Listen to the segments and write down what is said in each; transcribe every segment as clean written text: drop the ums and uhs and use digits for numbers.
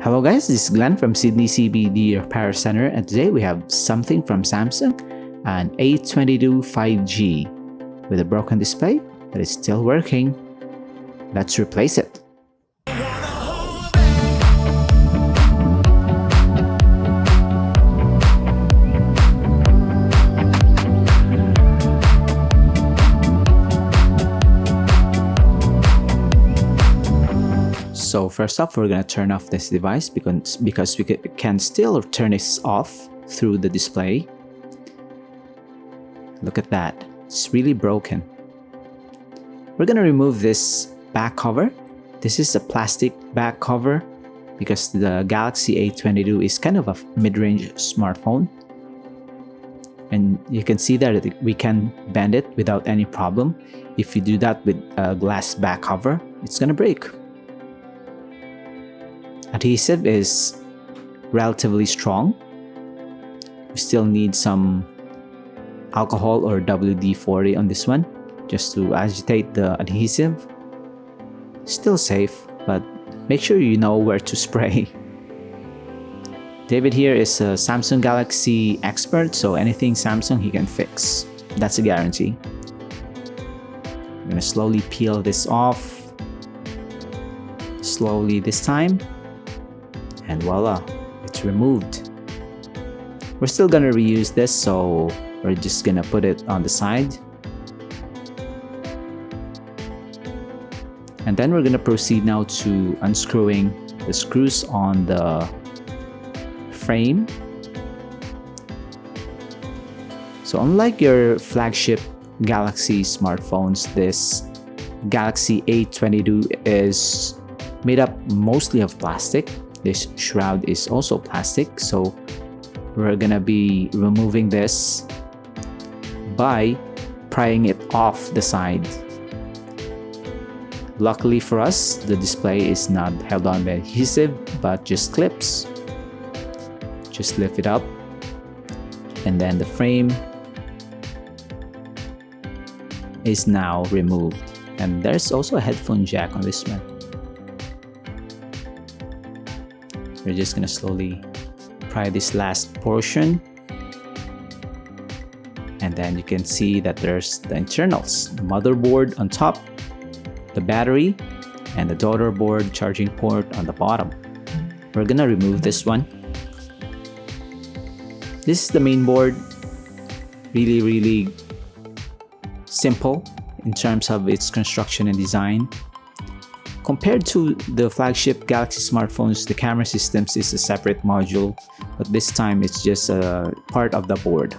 Hello guys, this is Glenn from Sydney CBD Repair Center, and today we have something from Samsung, an A22 5G with a broken display but it's still working. Let's replace it. So first off, we're going to turn off this device because we can still turn this off through the display. Look at that, it's really broken. We're going to remove this back cover. This is a plastic back cover because the Galaxy A22 is kind of a mid-range smartphone. And you can see that we can bend it without any problem. If you do that with a glass back cover, it's going to break. Adhesive is relatively strong. We still need some alcohol or WD-40 on this one just to agitate the adhesive. Still safe, but make sure you know where to spray. David here is a Samsung Galaxy expert, so anything Samsung he can fix. That's a guarantee. I'm gonna slowly peel this off. Slowly this time. And voila, it's removed. We're still gonna reuse this, so we're just gonna put it on the side. And then we're gonna proceed now to unscrewing the screws on the frame. So unlike your flagship Galaxy smartphones, this Galaxy A22 is made up mostly of plastic. This shroud is also plastic, so we're gonna be removing this by prying it off the side. Luckily for us, the display is not held on by adhesive but just clips. Just lift it up, and then the frame is now removed. And there's also a headphone jack on this one. We're just gonna slowly pry this last portion, and then you can see that there's the internals, the motherboard on top, the battery, and the daughter board charging port on the bottom. We're gonna remove this one. This is the main board. Really simple in terms of its construction and design. Compared to the flagship Galaxy smartphones, the camera systems is a separate module, but this time it's just a part of the board.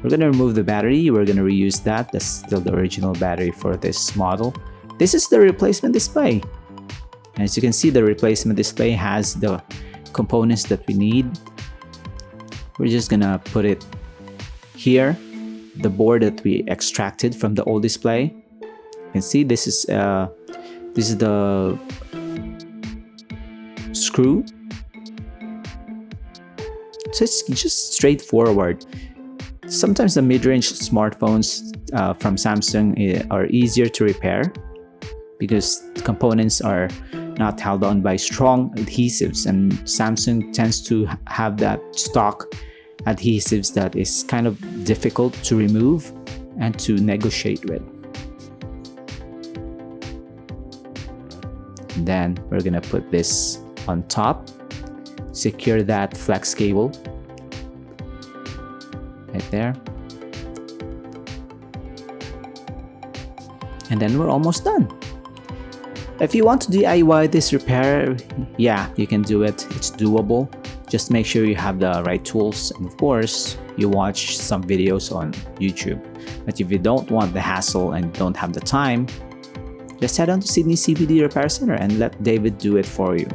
We're going to remove the battery. We're going to reuse that. That's still the original battery for this model. This is the replacement display. As you can see, the replacement display has the components that we need. We're just going to put it here, the board that we extracted from the old display. You can see this is the screw. So it's just straightforward. Sometimes the mid-range smartphones from Samsung are easier to repair because the components are not held on by strong adhesives, and Samsung tends to have that stock adhesives that is kind of difficult to remove and to negotiate with. Then we're gonna put this on top, secure that flex cable right there, and then we're almost done. If you want to DIY this repair, yeah, you can do it. It's doable. Just make sure you have the right tools, and of course you watch some videos on YouTube. But if you don't want the hassle and don't have the time, just head on to Sydney CBD Repair Center and let David do it for you.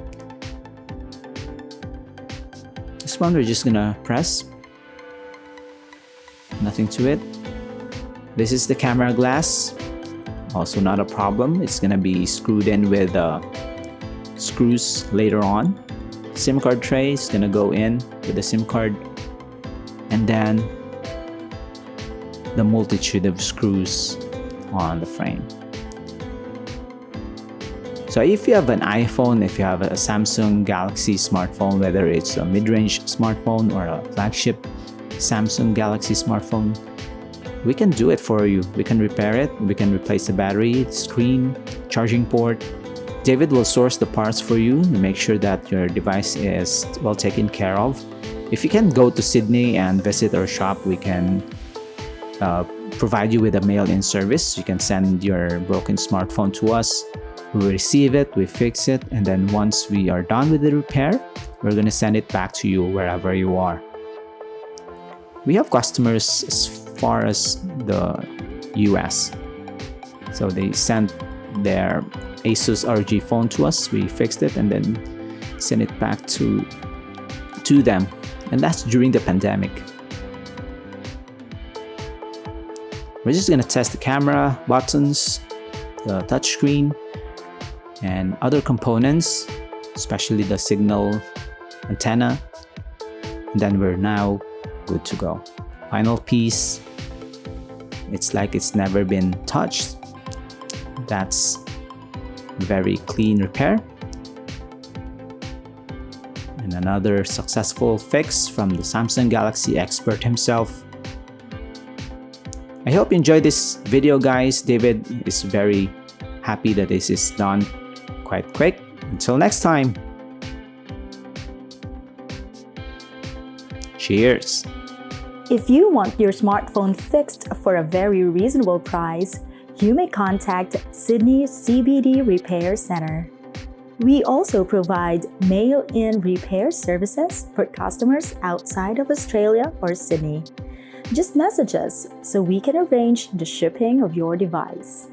This one we're just gonna press. Nothing to it. This is the camera glass. Also not a problem. It's gonna be screwed in with screws later on. SIM card tray is gonna go in with the SIM card. And then the multitude of screws on the frame. So if you have an iPhone, if you have a Samsung Galaxy smartphone, whether it's a mid-range smartphone or a flagship Samsung Galaxy smartphone, we can do it for you. We can repair it. We can replace the battery, screen, charging port. David will source the parts for you and make sure that your device is well taken care of. If you can go to Sydney and visit our shop, we can provide you with a mail-in service. You can send your broken smartphone to us. We receive it, we fix it, and then once we are done with the repair, we're going to send it back to you wherever you are. We have customers as far as the US. So they sent their Asus RG phone to us, we fixed it, and then sent it back to them. And that's during the pandemic. We're just going to test the camera, buttons, the touchscreen, and other components, especially the signal antenna, and then we're now good to go. Final piece, it's like it's never been touched. That's very clean repair. And another successful fix from the Samsung Galaxy expert himself. I hope you enjoyed this video, guys. David is very happy that this is done quite quick. Until next time. Cheers. If you want your smartphone fixed for a very reasonable price, you may contact Sydney CBD Repair Center. We also provide mail-in repair services for customers outside of Australia or Sydney. Just message us so we can arrange the shipping of your device.